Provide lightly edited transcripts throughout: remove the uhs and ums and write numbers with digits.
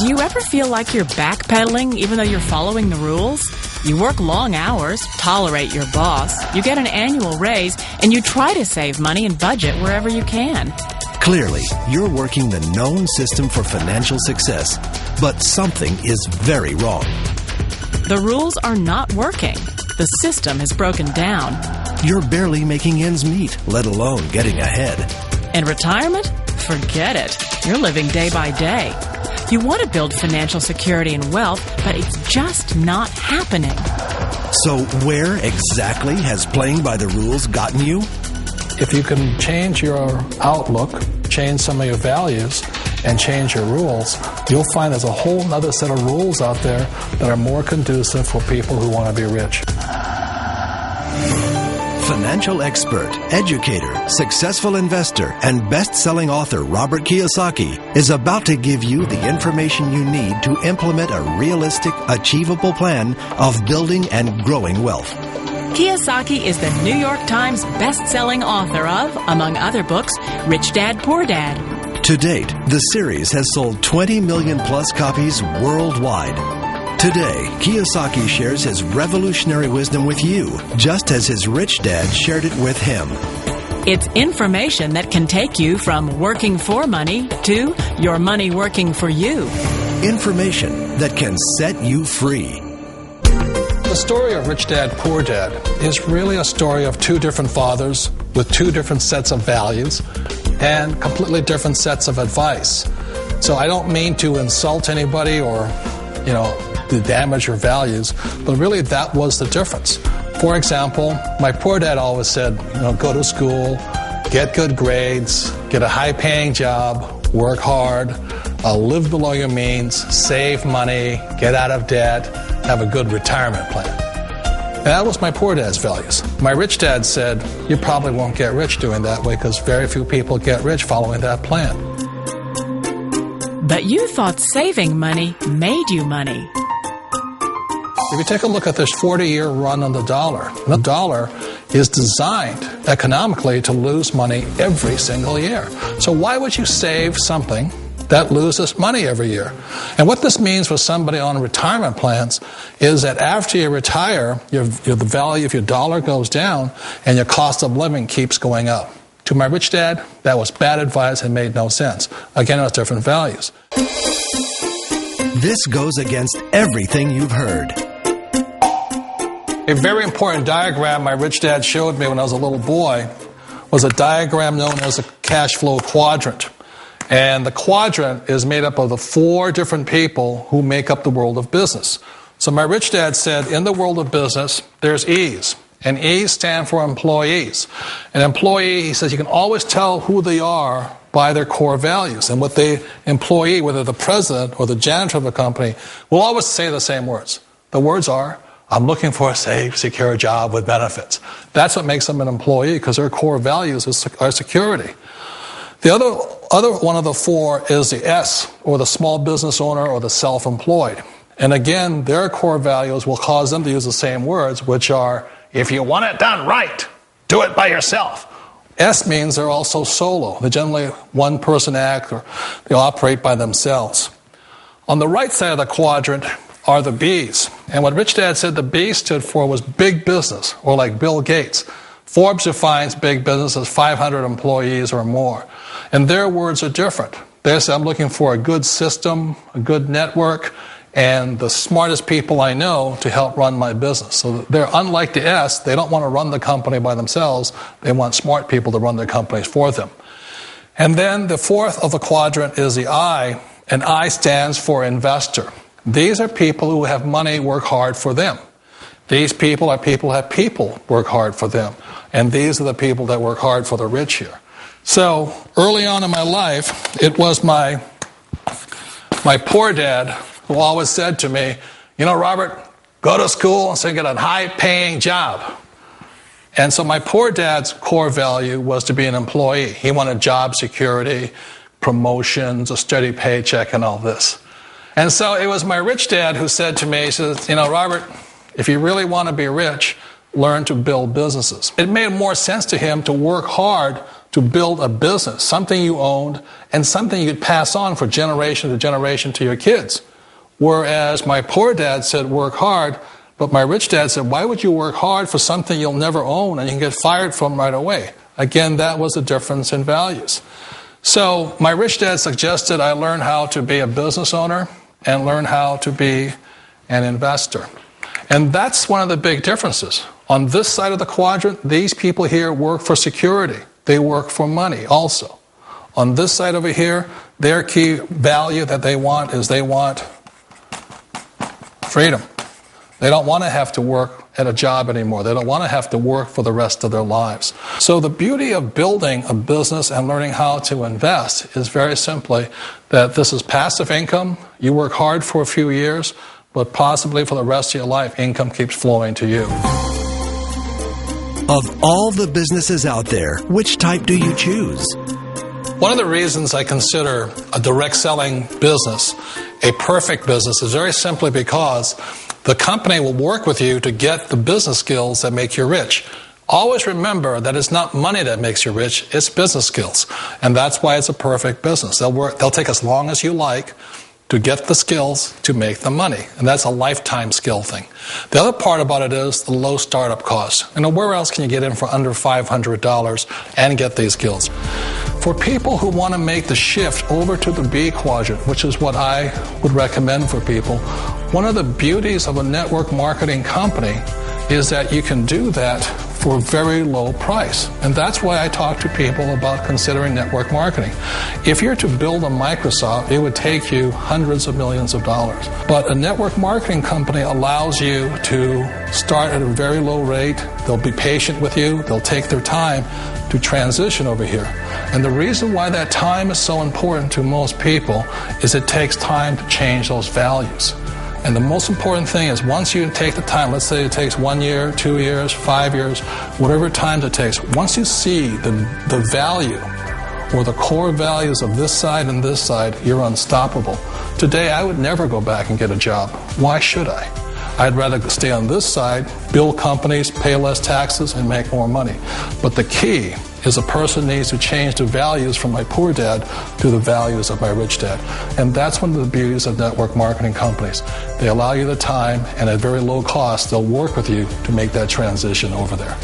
Do you ever feel like you're backpedaling even though you're following the rules? You work long hours, tolerate your boss, you get an annual raise, and you try to save money and budget wherever you can. Clearly, you're working the known system for financial success, but something is very wrong. The rules are not working. The system has broken down. You're barely making ends meet, let alone getting ahead. And retirement? Forget it. You're living day by day. You want to build financial security and wealth, but it's just not happening. So where exactly has playing by the rules gotten you? If you can change your outlook, change some of your values, and change your rules, you'll find there's a whole other set of rules out there that are more conducive for people who want to be rich. Financial expert, educator, successful investor, and best-selling author Robert Kijosaki is about to give you the information you need to implement a realistic, achievable plan of building and growing wealth. Kijosaki is the New York Times best-selling author of, among other books, Rich Dad, Poor Dad. To date, the series has sold 20 million-plus copies worldwide. Today, Kijosaki shares his revolutionary wisdom with you, just as his rich dad shared it with him. It's information that can take you from working for money to your money working for you. Information that can set you free. The story of Rich Dad, Poor Dad is really a story of two different fathers with two different sets of values and completely different sets of advice. So I don't mean to insult anybody or, to damage your values, but really that was the difference. For example, my poor dad always said, go to school, get good grades, get a high-paying job, work hard, live below your means, save money, get out of debt, have a good retirement plan. And that was my poor dad's values. My rich dad said, you probably won't get rich doing that way because very few people get rich following that plan. But you thought saving money made you money. If you take a look at this 40-year run on the dollar is designed economically to lose money every single year. So why would you save something that loses money every year? And what this means for somebody on retirement plans is that after you retire, the value of your dollar goes down and your cost of living keeps going up. To my rich dad, that was bad advice and made no sense. Again, it was different values. This goes against everything you've heard. A very important diagram my rich dad showed me when I was a little boy was a diagram known as a cash flow quadrant. And the quadrant is made up of the four different people who make up the world of business. So my rich dad said, in the world of business, there's E's. And E's stand for employees. An employee, he says, you can always tell who they are by their core values. And what the employee, whether the president or the janitor of the company, will always say the same words. The words are, I'm looking for a safe, secure job with benefits. That's what makes them an employee, because their core values are security. The other one of the four is the S, or the small business owner or the self-employed. And again, their core values will cause them to use the same words, which are, if you want it done right, do it by yourself. S means they're also solo. They're generally one-person act, or they operate by themselves. On the right side of the quadrant are the B's. And what Rich Dad said the B stood for was big business, or like Bill Gates. Forbes defines big business as 500 employees or more. And their words are different. They say, I'm looking for a good system, a good network, and the smartest people I know to help run my business. So they're unlike the S. They don't want to run the company by themselves. They want smart people to run their companies for them. And then the fourth of the quadrant is the I, and I stands for investor. These are people who have money work hard for them. These people are people who have people work hard for them. And these are the people that work hard for the rich here. So early on in my life, it was my poor dad who always said to me, Robert, go to school and get a high-paying job. And so my poor dad's core value was to be an employee. He wanted job security, promotions, a steady paycheck, and all this. And so it was my rich dad who said to me, he says, Robert, if you really want to be rich, learn to build businesses. It made more sense to him to work hard to build a business, something you owned, and something you could pass on for generation to generation to your kids. Whereas my poor dad said, work hard, but my rich dad said, why would you work hard for something you'll never own and you can get fired from right away? Again, that was a difference in values. So my rich dad suggested I learn how to be a business owner and learn how to be an investor. And that's one of the big differences. On this side of the quadrant, these people here work for security. They work for money also. On this side over here, their key value that they want is they want freedom. They don't want to have to work at a job anymore. They don't want to have to work for the rest of their lives. So the beauty of building a business and learning how to invest is very simply that this is passive income. You work hard for a few years, but possibly for the rest of your life, income keeps flowing to you. Of all the businesses out there, which type do you choose? One of the reasons I consider a direct selling business a perfect business is very simply because the company will work with you to get the business skills that make you rich. Always remember that it's not money that makes you rich, it's business skills. And that's why it's a perfect business. They'll take as long as you like to get the skills to make the money. And that's a lifetime skill thing. The other part about it is the low startup cost. Where else can you get in for under $500 and get these skills? For people who want to make the shift over to the B quadrant, which is what I would recommend for people, one of the beauties of a network marketing company is that you can do that for a very low price. And that's why I talk to people about considering network marketing. If you're to build a Microsoft, it would take you hundreds of millions of dollars. But a network marketing company allows you to start at a very low rate. They'll be patient with you. They'll take their time to transition over here. And the reason why that time is so important to most people is it takes time to change those values. And the most important thing is once you take the time, let's say it takes 1 year, 2 years, 5 years, whatever time it takes, once you see the value or the core values of this side and this side, you're unstoppable. Today, I would never go back and get a job. Why should I? I'd rather stay on this side, build companies, pay less taxes, and make more money. But the key is a person needs to change the values from my poor dad to the values of my rich dad. And that's one of the beauties of network marketing companies. They allow you the time, and at very low cost, they'll work with you to make that transition over there.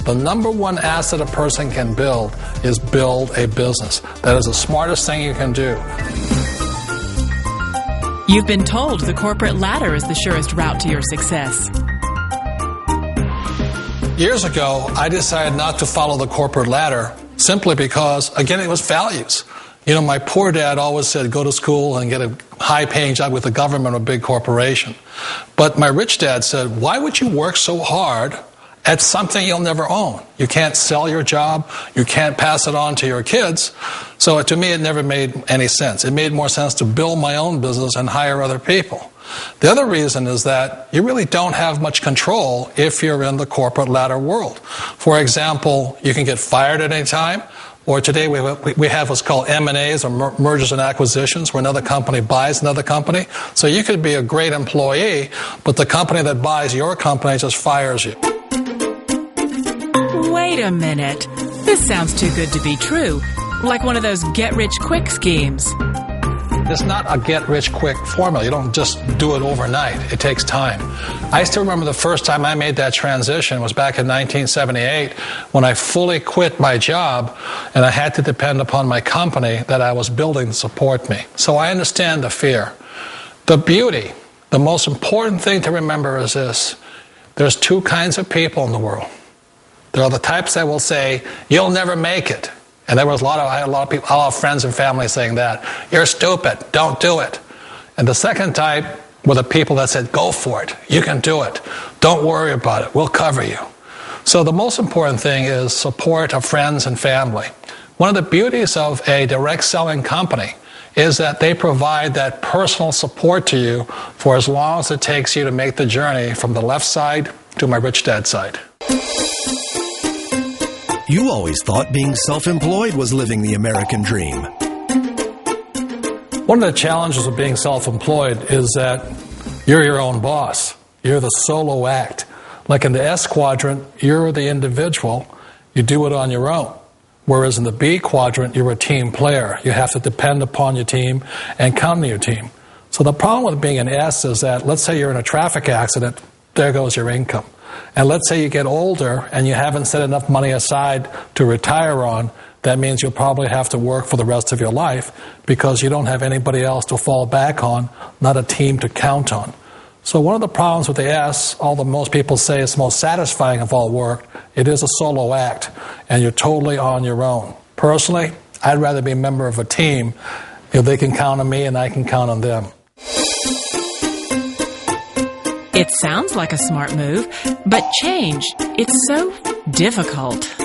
The number one asset a person can build is build a business. That is the smartest thing you can do. You've been told the corporate ladder is the surest route to your success. Years ago, I decided not to follow the corporate ladder simply because, again, it was values. My poor dad always said, go to school and get a high-paying job with the government or a big corporation. But my rich dad said, why would you work so hard at something you'll never own? You can't sell your job. You can't pass it on to your kids. So to me, it never made any sense. It made more sense to build my own business and hire other people. The other reason is that you really don't have much control if you're in the corporate ladder world. For example, you can get fired at any time, or today we have what's called M&As, or mergers and acquisitions, where another company buys another company. So you could be a great employee, but the company that buys your company just fires you. Wait a minute. This sounds too good to be true. Like one of those get-rich-quick schemes. It's not a get-rich-quick formula. You don't just do it overnight. It takes time. I still remember the first time I made that transition was back in 1978 when I fully quit my job and I had to depend upon my company that I was building to support me. So I understand the fear. The beauty, the most important thing to remember is this. There's two kinds of people in the world. There are the types that will say, you'll never make it. And I had a lot of friends and family saying that. You're stupid. Don't do it. And the second type were the people that said, go for it. You can do it. Don't worry about it. We'll cover you. So the most important thing is support of friends and family. One of the beauties of a direct selling company is that they provide that personal support to you for as long as it takes you to make the journey from the left side to my rich dad side. You always thought being self-employed was living the American dream. One of the challenges of being self-employed is that you're your own boss. You're the solo act. Like in the S quadrant, you're the individual. You do it on your own. Whereas in the B quadrant, you're a team player. You have to depend upon your team and count on your team. So the problem with being an S is that, let's say you're in a traffic accident, there goes your income. And let's say you get older and you haven't set enough money aside to retire on, that means you'll probably have to work for the rest of your life because you don't have anybody else to fall back on, not a team to count on. So one of the problems with the S, although most people say it's the most satisfying of all work, it is a solo act, and you're totally on your own. Personally, I'd rather be a member of a team if they can count on me and I can count on them. It sounds like a smart move, but change, it's so difficult.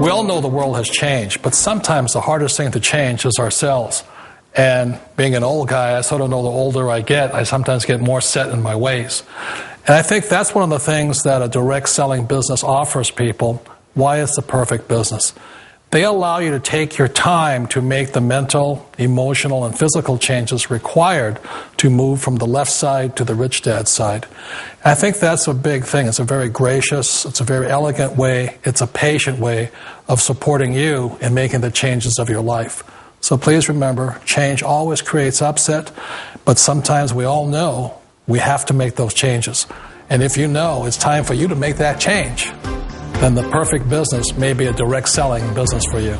We all know the world has changed, but sometimes the hardest thing to change is ourselves. And being an old guy, I sort of know the older I get, I sometimes get more set in my ways. And I think that's one of the things that a direct selling business offers people. Why it's the perfect business? They allow you to take your time to make the mental, emotional, and physical changes required to move from the left side to the rich dad side. And I think that's a big thing. It's a very gracious, it's a very elegant way, it's a patient way of supporting you in making the changes of your life. So please remember, change always creates upset, but sometimes we all know we have to make those changes. And if you know it's time for you to make that change, then the perfect business may be a direct selling business for you.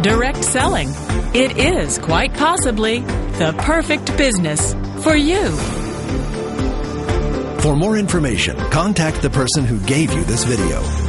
Direct selling. It is quite possibly the perfect business for you. For more information, contact the person who gave you this video.